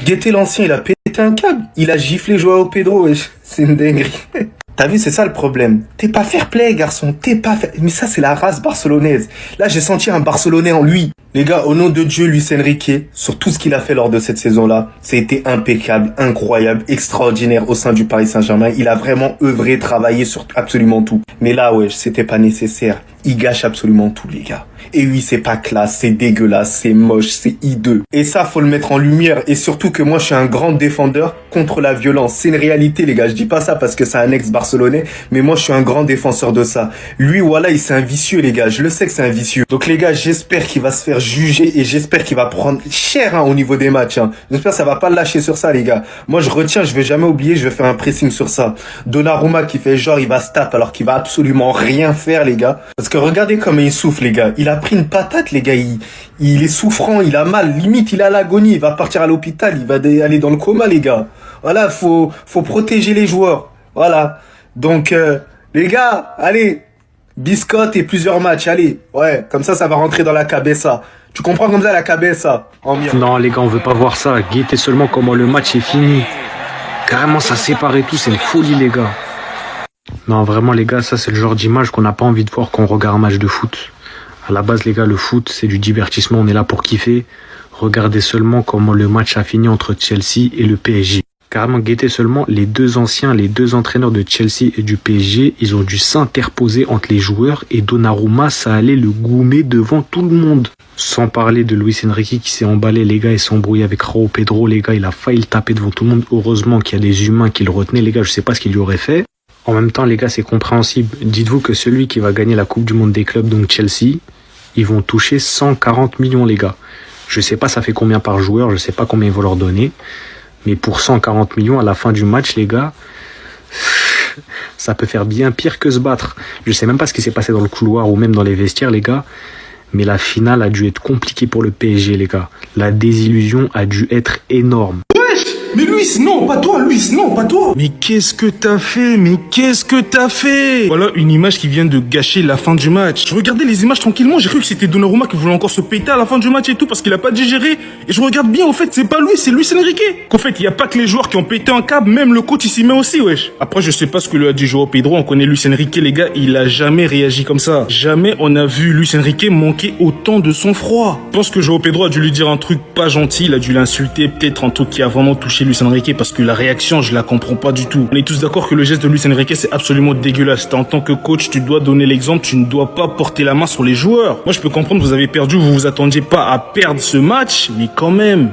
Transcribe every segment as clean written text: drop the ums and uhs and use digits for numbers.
Guetté l'ancien, il a pété un câble. Il a giflé Joao Pedro, wesh. C'est une dinguerie. T'as vu, c'est ça le problème. T'es pas fair play, garçon. T'es pas fair... Mais ça, c'est la race barcelonaise. Là, j'ai senti un Barcelonais en lui. Les gars, au nom de Dieu, Luis Enrique, sur tout ce qu'il a fait lors de cette saison-là, ça a été impeccable, incroyable, extraordinaire au sein du Paris Saint-Germain. Il a vraiment œuvré, travaillé sur absolument tout. Mais là, ouais, c'était pas nécessaire. Il gâche absolument tout, les gars. Et oui, c'est pas classe, c'est dégueulasse, c'est moche, c'est hideux. Et ça, faut le mettre en lumière. Et surtout que moi, je suis un grand défendeur contre la violence. C'est une réalité, les gars. Je dis pas ça parce que c'est un ex-barcelonais, mais moi, je suis un grand défenseur de ça. Lui, voilà, c'est un vicieux, les gars. Je le sais que c'est un vicieux. Donc, les gars, j'espère qu'il va se faire juger et j'espère qu'il va prendre cher au niveau des matchs. J'espère que ça va pas le lâcher sur ça, les gars. Moi, je retiens, je vais jamais oublier, je vais faire un pressing sur ça. Donnarumma qui fait genre, il va se taper alors qu'il va absolument rien faire, les gars. Parce que regardez comment il souffle, les gars. Il a pris une patate, les gars. Il est souffrant, il a mal. Limite, il est à l'agonie. Il va partir à l'hôpital. Il va aller dans le coma, les gars. Voilà, faut protéger les joueurs. Voilà. Donc, les gars, allez. Biscotte et plusieurs matchs, allez. Ouais, comme ça va rentrer dans la cabeza. Tu comprends comme ça, la cabeza? Non, les gars, on veut pas voir ça. Guettez seulement comment le match est fini. Carrément, ça sépare et tout. C'est une folie, les gars. Non, vraiment, les gars, ça, c'est le genre d'image qu'on n'a pas envie de voir quand on regarde un match de foot. À la base, les gars, le foot, c'est du divertissement. On est là pour kiffer. Regardez seulement comment le match a fini entre Chelsea et le PSG. Carrément, guettez seulement les deux entraîneurs de Chelsea et du PSG, ils ont dû s'interposer entre les joueurs et Donnarumma, ça allait le goumer devant tout le monde. Sans parler de Luis Enrique qui s'est emballé, les gars, il s'est embrouillé avec Joao Pedro, les gars, il a failli le taper devant tout le monde. Heureusement qu'il y a des humains qui le retenaient, les gars, je sais pas ce qu'il lui aurait fait. En même temps, les gars, c'est compréhensible. Dites-vous que celui qui va gagner la Coupe du Monde des clubs, donc Chelsea, ils vont toucher 140 millions, les gars. Je sais pas ça fait combien par joueur, je sais pas combien ils vont leur donner. Mais pour 140 millions à la fin du match, les gars, ça peut faire bien pire que se battre. Je sais même pas ce qui s'est passé dans le couloir ou même dans les vestiaires, les gars. Mais la finale a dû être compliquée pour le PSG, les gars. La désillusion a dû être énorme. Mais Luis, non, pas toi, Luis, non, pas toi. Mais qu'est-ce que t'as fait? Mais qu'est-ce que t'as fait? Voilà une image qui vient de gâcher la fin du match. Je regardais les images tranquillement, j'ai cru que c'était Donnarumma qui voulait encore se péter à la fin du match et tout parce qu'il a pas digéré. Et je regarde bien, en fait, c'est pas lui, c'est Luis Enrique. Qu'en fait, il y a pas que les joueurs qui ont pété un câble, même le coach il s'y met aussi, wesh. Après, je sais pas ce que lui a dit Joao Pedro, on connaît Luis Enrique, les gars, il a jamais réagi comme ça. Jamais on a vu Luis Enrique manquer autant de sang-froid. Je pense que Joao Pedro a dû lui dire un truc pas gentil, il a dû l'insulter, peut-être un truc qui a vraiment touché Luis Enrique parce que la réaction, je la comprends pas du tout. On est tous d'accord que le geste de Luis Enrique, c'est absolument dégueulasse. En tant que coach, tu dois donner l'exemple, tu ne dois pas porter la main sur les joueurs. Moi, je peux comprendre, vous avez perdu, vous vous attendiez pas à perdre ce match, mais quand même,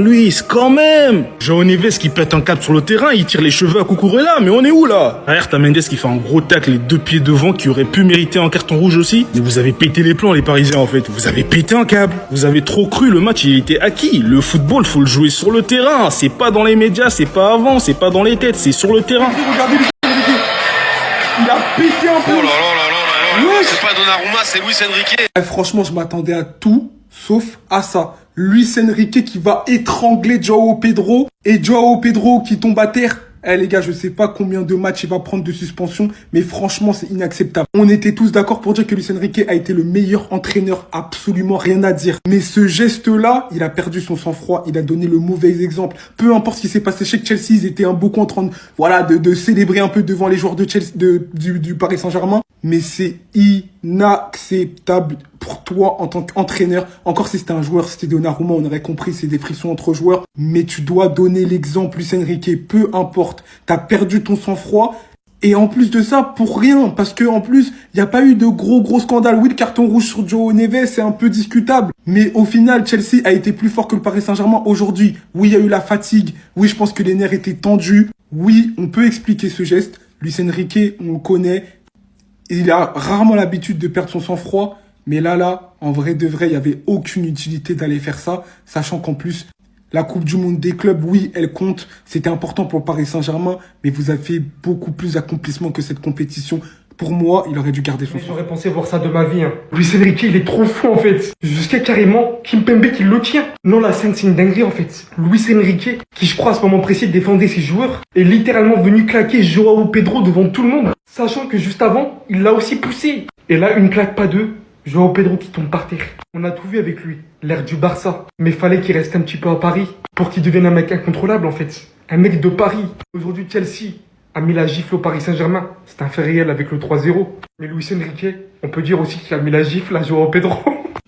Luis, quand même. João Neves qui pète un câble sur le terrain, il tire les cheveux à Cucurella, mais on est où là? Derrière, t'as Mendes qui fait un gros tacle, les deux pieds devant, qui aurait pu mériter un carton rouge aussi. Mais vous avez pété les plombs, les Parisiens, en fait. Vous avez pété un câble. Vous avez trop cru, le match, il était acquis. Le football, faut le jouer sur le terrain. C'est pas dans les médias, c'est pas avant, c'est pas dans les têtes, c'est sur le terrain. Regardez Luis Enrique. Il a pété un peu. Oh là là là là là là. C'est pas Donnarumma, c'est Luis Enrique. Franchement, je m'attendais à tout sauf à ça. Luis Enrique qui va étrangler Joao Pedro et Joao Pedro qui tombe à terre. Eh les gars, je sais pas combien de matchs il va prendre de suspension, mais franchement, c'est inacceptable. On était tous d'accord pour dire que Luis Enrique a été le meilleur entraîneur, absolument rien à dire. Mais ce geste-là, il a perdu son sang-froid, il a donné le mauvais exemple. Peu importe ce qui s'est passé chez Chelsea, ils étaient beaucoup en train de célébrer un peu devant les joueurs de Chelsea, du Paris Saint-Germain. Mais c'est inacceptable pour toi en tant qu'entraîneur. Encore si c'était un joueur, si c'était Donnarumma, on aurait compris, c'est des frictions entre joueurs. Mais tu dois donner l'exemple, Luis Enrique, peu importe. T'as perdu ton sang-froid. Et en plus de ça, pour rien. Parce que en plus, il n'y a pas eu de gros scandales. Oui, le carton rouge sur João Neves, c'est un peu discutable. Mais au final, Chelsea a été plus fort que le Paris Saint-Germain aujourd'hui. Oui, il y a eu la fatigue. Oui, je pense que les nerfs étaient tendus. Oui, on peut expliquer ce geste. Luis Enrique, on le connaît. Il a rarement l'habitude de perdre son sang-froid. Mais là, en vrai de vrai, il n'y avait aucune utilité d'aller faire ça. Sachant qu'en plus, la Coupe du Monde des clubs, oui, elle compte. C'était important pour le Paris Saint-Germain. Mais vous avez fait beaucoup plus d'accomplissements que cette compétition. Pour moi, il aurait dû garder son sang. J'aurais pensé voir ça de ma vie. Luis Enrique, il est trop fou en fait. Jusqu'à carrément Kimpembe qui le tient. Non, la scène, c'est une dinguerie en fait. Luis Enrique, qui je crois à ce moment précis défendait ses joueurs, est littéralement venu claquer Joao Pedro devant tout le monde. Sachant que juste avant, il l'a aussi poussé. Et là, une claque, pas deux. Joao Pedro qui tombe par terre. On a tout vu avec lui. L'air du Barça. Mais fallait qu'il reste un petit peu à Paris pour qu'il devienne un mec incontrôlable en fait. Un mec de Paris. Aujourd'hui, Chelsea a mis la gifle au Paris Saint-Germain. C'est un fait réel avec le 3-0. Mais Luis Enrique, on peut dire aussi qu'il a mis la gifle à Joao Pedro.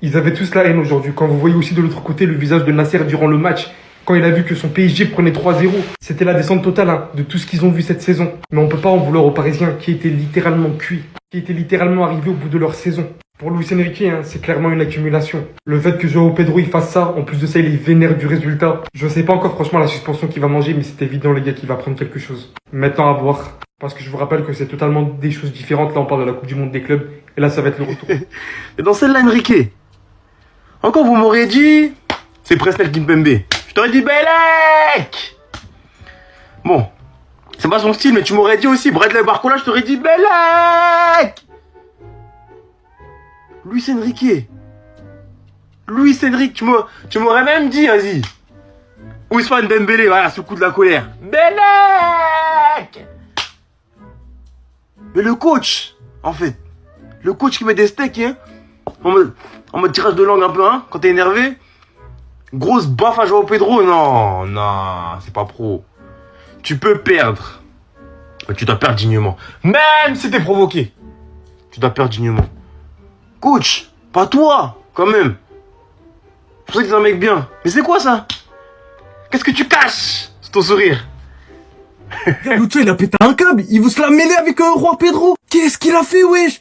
Ils avaient tous la haine aujourd'hui. Quand vous voyez aussi de l'autre côté le visage de Nasser durant le match, quand il a vu que son PSG prenait 3-0, c'était la descente totale de tout ce qu'ils ont vu cette saison. Mais on peut pas en vouloir aux Parisiens qui étaient littéralement cuits, qui étaient littéralement arrivés au bout de leur saison. Pour Luis Enrique, c'est clairement une accumulation. Le fait que Joao Pedro il fasse ça, en plus de ça il est vénère du résultat. Je sais pas encore franchement la suspension qu'il va manger, mais c'est évident les gars qu'il va prendre quelque chose. Maintenant à voir. Parce que je vous rappelle que c'est totalement des choses différentes. Là on parle de la Coupe du Monde des clubs, et là ça va être le retour. Et dans celle-là, Enrique, encore vous m'auriez dit, c'est Presnel Kimpembe. Je t'aurais dit Bellec. Bon, c'est pas son style, mais tu m'aurais dit aussi Bradley Barcola, je t'aurais dit Bellec. Luis Enrique, tu m'aurais même dit, vas-y, Ousmane Dembélé, voilà, sous le coup de la colère. Bellec. Mais le coach, en fait, le coach qui met des steaks, hein, en mode tirage de langue un peu, hein, quand t'es énervé. Grosse baffe à Joao Pedro, non, c'est pas pro. Tu peux perdre. Mais tu dois perdre dignement. Même si t'es provoqué. Tu dois perdre dignement. Coach, pas toi, quand même. Je sais que t'es un mec bien. Mais c'est quoi ça? Qu'est-ce que tu caches sous ton sourire? Lucho, il a pété un câble. Il veut se la mêler avec Roi Pedro. Qu'est-ce qu'il a fait, wesh?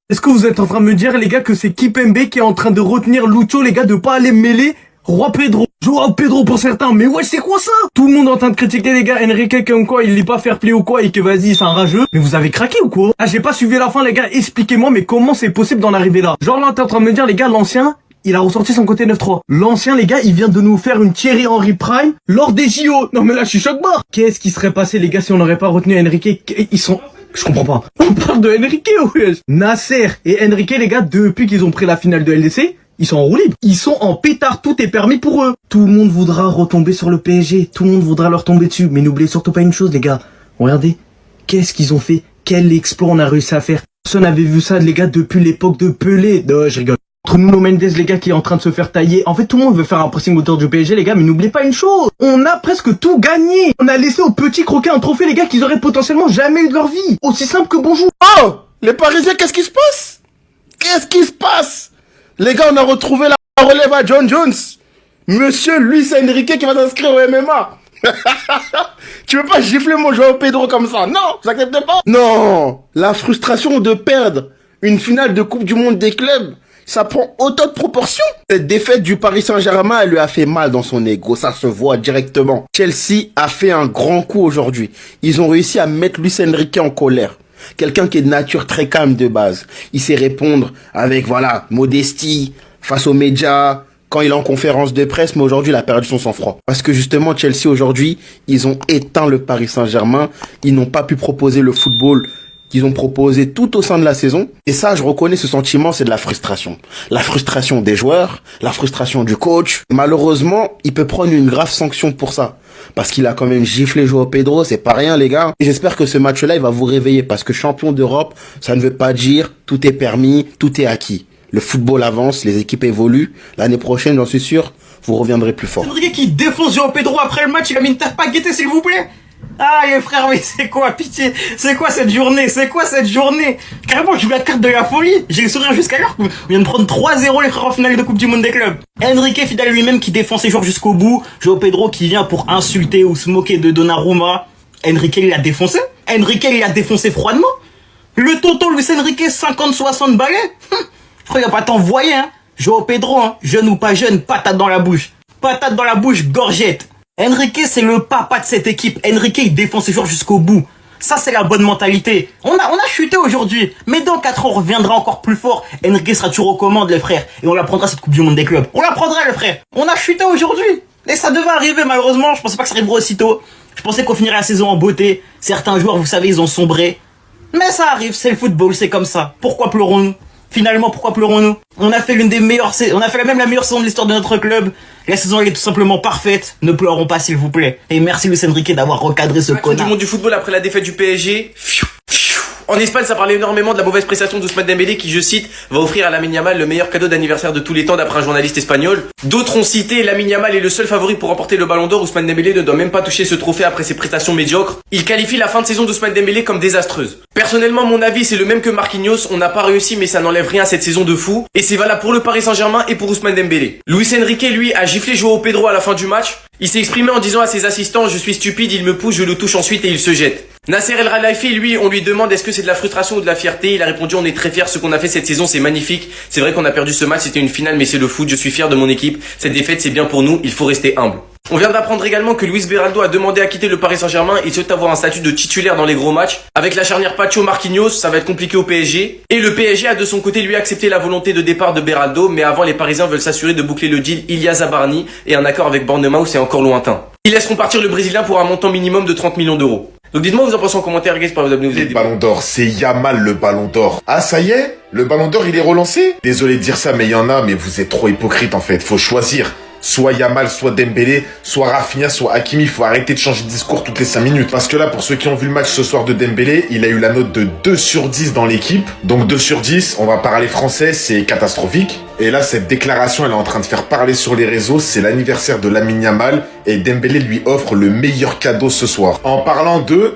Est-ce que vous êtes en train de me dire, les gars, que c'est Kimpembe qui est en train de retenir Lucho, les gars, de pas aller mêler Roi Pedro, Joao Pedro pour certains, mais wesh, c'est quoi ça? Tout le monde est en train de critiquer les gars, Enrique comme quoi il est pas fair play ou quoi et que vas-y c'est un rageux. Mais vous avez craqué ou quoi? Ah, j'ai pas suivi la fin les gars, expliquez-moi mais comment c'est possible d'en arriver là? Genre là t'es en train de me dire les gars, l'ancien, il a ressorti son côté 9-3. L'ancien les gars, il vient de nous faire une Thierry Henry Prime lors des JO. Non mais là je suis choc-barre. Qu'est-ce qui serait passé les gars si on n'aurait pas retenu Enrique? Ils sont... Je comprends pas. On parle de Enrique wesh. Nasser et Enrique les gars, depuis qu'ils ont pris la finale de LDC, ils sont en roue libre. Ils sont en pétard, tout est permis pour eux. Tout le monde voudra retomber sur le PSG. Tout le monde voudra leur tomber dessus. Mais n'oubliez surtout pas une chose, les gars. Regardez. Qu'est-ce qu'ils ont fait? Quel exploit on a réussi à faire? Personne n'avait vu ça, les gars, depuis l'époque de Pelé. Non, je rigole. Entre Nuno Mendes, les gars, qui est en train de se faire tailler. En fait, tout le monde veut faire un pressing autour du PSG, les gars, mais n'oubliez pas une chose. On a presque tout gagné. On a laissé aux petits croquets un trophée, les gars, qu'ils auraient potentiellement jamais eu de leur vie. Aussi simple que bonjour. Oh, les Parisiens, qu'est-ce qui se passe? Qu'est-ce qui se passe? Les gars, on a retrouvé la relève à John Jones. Monsieur Luis Enrique qui va s'inscrire au MMA. Tu veux pas gifler mon Joao Pedro comme ça? Non, vous acceptez pas? Non, la frustration de perdre une finale de Coupe du Monde des clubs, ça prend autant de proportions. Cette défaite du Paris Saint-Germain, elle lui a fait mal dans son ego, ça se voit directement. Chelsea a fait un grand coup aujourd'hui. Ils ont réussi à mettre Luis Enrique en colère. Quelqu'un qui est de nature très calme de base. Il sait répondre avec, voilà, modestie, face aux médias, quand il est en conférence de presse, mais aujourd'hui, il a perdu son sang-froid. Parce que justement, Chelsea, aujourd'hui, ils ont éteint le Paris Saint-Germain. Ils n'ont pas pu proposer le football qu'ils ont proposé tout au sein de la saison. Et ça, je reconnais ce sentiment, c'est de la frustration. La frustration des joueurs, la frustration du coach. Malheureusement, il peut prendre une grave sanction pour ça. Parce qu'il a quand même giflé Joao Pedro, c'est pas rien les gars. Et j'espère que ce match-là, il va vous réveiller. Parce que champion d'Europe, ça ne veut pas dire tout est permis, tout est acquis. Le football avance, les équipes évoluent. L'année prochaine, j'en suis sûr, vous reviendrez plus fort. Enrique qui défonce Joao Pedro après le match, il a mis une tape à guetter s'il vous plaît. Ah les frères, mais c'est quoi, pitié? C'est quoi cette journée? Carrément, je joue la carte de la folie. J'ai le sourire jusqu'à l'heure. On vient de prendre 3-0 les frères en finale de Coupe du Monde des clubs. Enrique fidèle lui-même qui défend ses joueurs jusqu'au bout. Joao Pedro qui vient pour insulter ou se moquer de Donnarumma. Enrique il l'a défoncé. Enrique il l'a défoncé froidement. Le tonton Luis Enrique 50-60 balais. Je crois qu'il a pas t'envoyer hein. Joao Pedro, hein, jeune ou pas jeune, patate dans la bouche. Patate dans la bouche, gorgette. Enrique, c'est le papa de cette équipe. Enrique, il défend ses joueurs jusqu'au bout. Ça, c'est la bonne mentalité. On a chuté aujourd'hui. Mais dans 4 ans, on reviendra encore plus fort. Enrique sera toujours aux commandes, les frères. Et on la prendra cette Coupe du Monde des clubs. On la prendra, les frères. On a chuté aujourd'hui. Et ça devait arriver, malheureusement. Je pensais pas que ça arriverait aussitôt. Je pensais qu'on finirait la saison en beauté. Certains joueurs, vous savez, ils ont sombré. Mais ça arrive, c'est le football, c'est comme ça. Pourquoi pleurons-nous? Finalement, pourquoi pleurons-nous? On a fait la meilleure saison de l'histoire de notre club. La saison, elle est tout simplement parfaite. Ne pleurons pas, s'il vous plaît. Et merci Luis Enrique d'avoir recadré ce connard. Du monde du football après la défaite du PSG. Fiu, fiu. En Espagne, ça parlait énormément de la mauvaise prestation d'Ousmane Dembélé qui, je cite, va offrir à Lamine Yamal le meilleur cadeau d'anniversaire de tous les temps d'après un journaliste espagnol. D'autres ont cité Lamine Yamal est le seul favori pour remporter le Ballon d'Or. Ousmane Dembélé ne doit même pas toucher ce trophée après ses prestations médiocres. Il qualifie la fin de saison d'Ousmane Dembélé comme désastreuse. Personnellement, mon avis, c'est le même que Marquinhos. On n'a pas réussi, mais ça n'enlève rien à cette saison de fou. Et c'est valable pour le Paris Saint-Germain et pour Ousmane Dembélé. Luis Enrique, lui, a giflé Joao Pedro à la fin du match. Il s'est exprimé en disant à ses assistants « Je suis stupide, il me pousse, je le touche ensuite et il se jette ». Nasser El Khelaifi, lui, on lui demande est-ce que c'est de la frustration ou de la fierté. Il a répondu on est très fiers, ce qu'on a fait cette saison c'est magnifique. C'est vrai qu'on a perdu ce match, c'était une finale mais c'est le foot, je suis fier de mon équipe. Cette défaite c'est bien pour nous, il faut rester humble. On vient d'apprendre également que Luis Beraldo a demandé à quitter le Paris Saint-Germain. Il souhaite avoir un statut de titulaire dans les gros matchs. Avec la charnière Pacho-Marquinhos, ça va être compliqué au PSG. Et le PSG a de son côté lui accepté la volonté de départ de Beraldo. Mais avant, les Parisiens veulent s'assurer de boucler le deal Ilya Zabarni. Et un accord avec Bournemouth c'est encore lointain. Ils laisseront partir le Brésilien pour un montant minimum de 30 millions d'euros. Donc dites-moi vous en pensez en commentaire, guys, par vous abonner. Le Ballon d'Or, c'est Yamal le Ballon d'Or. Ah ça y est, le Ballon d'Or il est relancé. Désolé de dire ça mais il y en a, mais vous êtes trop hypocrite en fait, faut choisir. Soit Yamal, soit Dembélé, soit Rafinha, soit Hakimi. Il faut arrêter de changer de discours toutes les 5 minutes. Parce que là, pour ceux qui ont vu le match ce soir de Dembélé, il a eu la note de 2 sur 10 dans l'équipe. Donc 2 sur 10, on va parler français, c'est catastrophique. Et là, cette déclaration, elle est en train de faire parler sur les réseaux. C'est l'anniversaire de Lamine Yamal et Dembélé lui offre le meilleur cadeau ce soir. En parlant de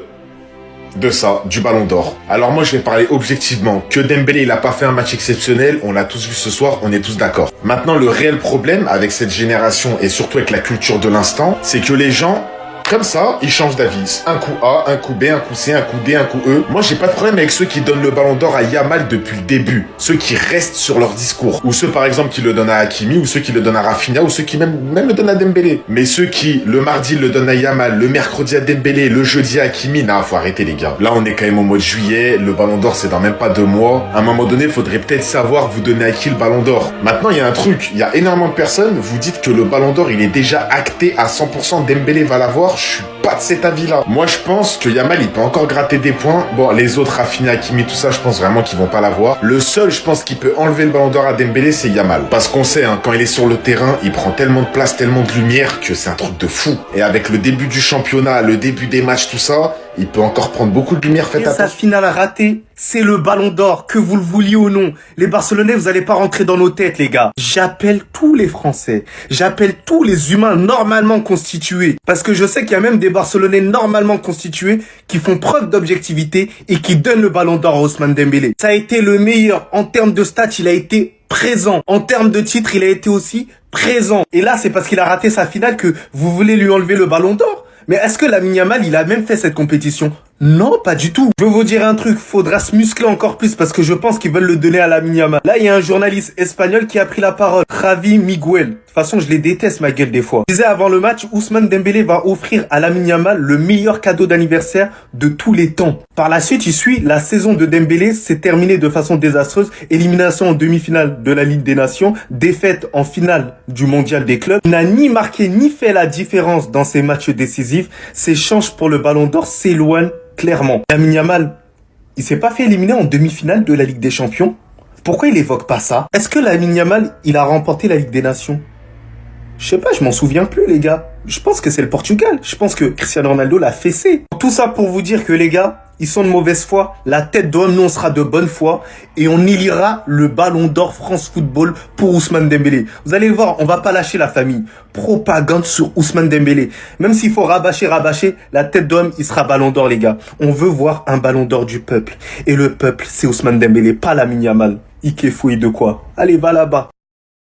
ça, du Ballon d'Or. Alors moi je vais parler objectivement, que Dembélé il a pas fait un match exceptionnel, on l'a tous vu ce soir, on est tous d'accord. Maintenant le réel problème avec cette génération et surtout avec la culture de l'instant, c'est que les gens, comme ça, ils changent d'avis. Un coup A, un coup B, un coup C, un coup D, un coup E. Moi j'ai pas de problème avec ceux qui donnent le Ballon d'Or à Yamal depuis le début, ceux qui restent sur leur discours, ou ceux par exemple qui le donnent à Hakimi, ou ceux qui le donnent à Rafinha, ou ceux qui même le donnent à Dembélé. Mais ceux qui, le mardi, le donnent à Yamal, le mercredi à Dembélé, le jeudi à Hakimi, non, faut arrêter les gars. Là on est quand même au mois de juillet, le Ballon d'Or c'est dans même pas 2 mois. À un moment donné, faudrait peut-être savoir vous donner à qui le Ballon d'Or. Maintenant il y a un truc, il y a énormément de personnes, vous dites que le Ballon d'Or il est déjà acté à 100%, Dembélé va l'avoir, je suis pas de cet avis-là. Moi, je pense que Yamal, il peut encore gratter des points. Bon, les autres, Rafinha, Hakimi, tout ça, je pense vraiment qu'ils vont pas l'avoir. Le seul, je pense, qui peut enlever le Ballon d'Or à Dembélé, c'est Yamal. Parce qu'on sait, hein, quand il est sur le terrain, il prend tellement de place, tellement de lumière que c'est un truc de fou. Et avec le début du championnat, le début des matchs, tout ça, il peut encore prendre beaucoup de lumière. Faites attention. Sa finale ratée, c'est le Ballon d'Or, que vous le vouliez ou non. Les Barcelonais, vous allez pas rentrer dans nos têtes, les gars. J'appelle tous les Français, j'appelle tous les humains normalement constitués. Parce que je sais qu'il y a même des Barcelonais normalement constitués qui font preuve d'objectivité et qui donnent le Ballon d'Or à Ousmane Dembélé. Ça a été le meilleur en termes de stats, il a été présent. En termes de titres, il a été aussi présent. Et là, c'est parce qu'il a raté sa finale que vous voulez lui enlever le Ballon d'Or. Mais est-ce que Lamine Yamal, il a même fait cette compétition? Non, pas du tout. Je vais vous dire un truc, faudra se muscler encore plus parce que je pense qu'ils veulent le donner à Lamine Yamal. Là, il y a un journaliste espagnol qui a pris la parole, Javi Miguel. De toute façon, je les déteste, ma gueule, des fois. Il disait avant le match, Ousmane Dembélé va offrir à Lamine Yamal le meilleur cadeau d'anniversaire de tous les temps. Par la suite, il suit la saison de Dembélé, s'est terminée de façon désastreuse. Élimination en demi-finale de la Ligue des Nations, défaite en finale du Mondial des clubs. Il n'a ni marqué ni fait la différence dans ses matchs décisifs. Ses chances pour le Ballon d'Or s'éloignent clairement. Lamine Yamal, il s'est pas fait éliminer en demi-finale de la Ligue des Champions. Pourquoi il évoque pas ça? Est-ce que Lamine Yamal, il a remporté la Ligue des Nations? Je sais pas, je m'en souviens plus, les gars. Je pense que c'est le Portugal. Je pense que Cristiano Ronaldo l'a fessé. Tout ça pour vous dire que les gars, ils sont de mauvaise foi. La tête d'homme, nous, on sera de bonne foi. Et on élira le Ballon d'Or France Football pour Ousmane Dembélé. Vous allez voir, on va pas lâcher la famille. Propagande sur Ousmane Dembélé. Même s'il faut rabâcher, la tête d'homme, il sera Ballon d'Or, les gars. On veut voir un Ballon d'Or du peuple. Et le peuple, c'est Ousmane Dembélé, pas Lamine Yamal. Ike fouille de quoi? Allez, va là-bas.